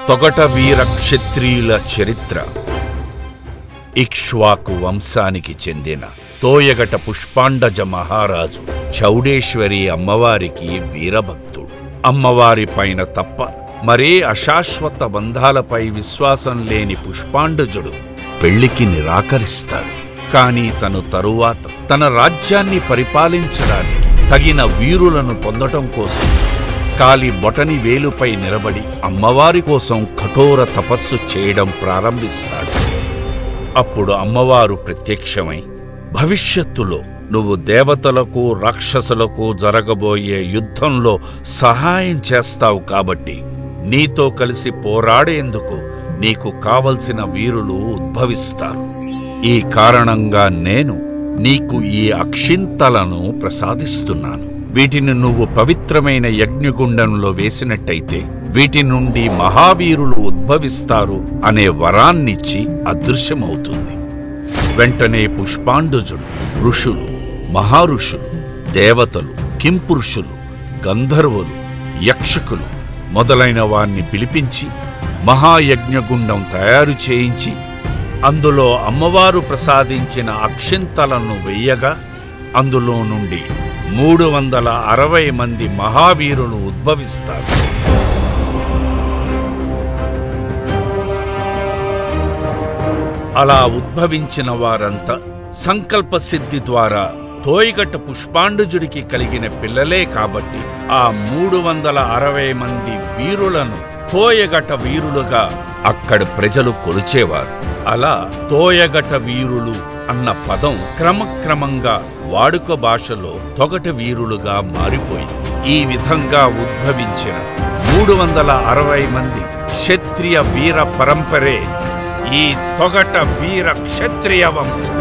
తొగట వీర క్షత్రియుల చరిత్ర. ఇక్ష్వాకు వంశానికి చెందిన తోయగట పుష్పాండజ మహారాజు చౌడేశ్వరి అమ్మవారికి వీరభక్తుడు. అమ్మవారి పైన తప్ప మరే అశాశ్వత బంధాలపై విశ్వాసం లేని పుష్పాండజుడు పెళ్లికి నిరాకరిస్తాడు. కాని తను తరువాత తన రాజ్యాన్ని పరిపాలించడానికి తగిన వీరులను పొందటం కోసం కాలి బొటని వేలుపై నిలబడి అమ్మవారి కోసం కఠోర తపస్సు చేయడం ప్రారంభిస్తాడు. అప్పుడు అమ్మవారు ప్రత్యక్షమై, భవిష్యత్తులో నువ్వు దేవతలకు రాక్షసులకు జరగబోయే యుద్ధంలో సహాయం చేస్తావు కాబట్టి నీతో కలిసి పోరాడేందుకు నీకు కావలసిన వీరులు ఉద్భవిస్తారు. ఈ కారణంగా నేను నీకు ఈ అక్షింతలను ప్రసాదిస్తున్నాను. వీటిని నువ్వు పవిత్రమైన యజ్ఞగుండంలో వేసినట్టయితే వీటి నుండి మహావీరులు ఉద్భవిస్తారు అనే వరాన్నిచ్చి అదృశ్యమవుతుంది. వెంటనే పుష్పాండజుడు ఋషులు, మహారుషులు, దేవతలు, కింపురుషులు, గంధర్వులు, యక్షకులు మొదలైన వారిని పిలిపించి మహాయజ్ఞగుండం తయారు చేయించి అందులో అమ్మవారు ప్రసాదించిన అక్షింతలను వెయ్యగా అందులో నుండి 360 మంది మహావీరులు ఉద్భవిస్తారు. అలా ఉద్భవించిన వారంతా సంకల్పసిద్ధి ద్వారా తోయగట పుష్పాండజుడికి కలిగిన పిల్లలే కాబట్టి ఆ 360 మంది వీరులను తోయగట వీరులుగా అక్కడి ప్రజలు కొలిచేవారు. అలా తోయగట వీరులు అన్న పదం క్రమక్రమంగా వాడుక భాషలో తొగట వీరులుగా మారిపోయింది. ఈ విధంగా ఉద్భవించిన 360 మంది క్షత్రియ వీర పరంపరే ఈ తొగట వీర క్షత్రియ వంశం.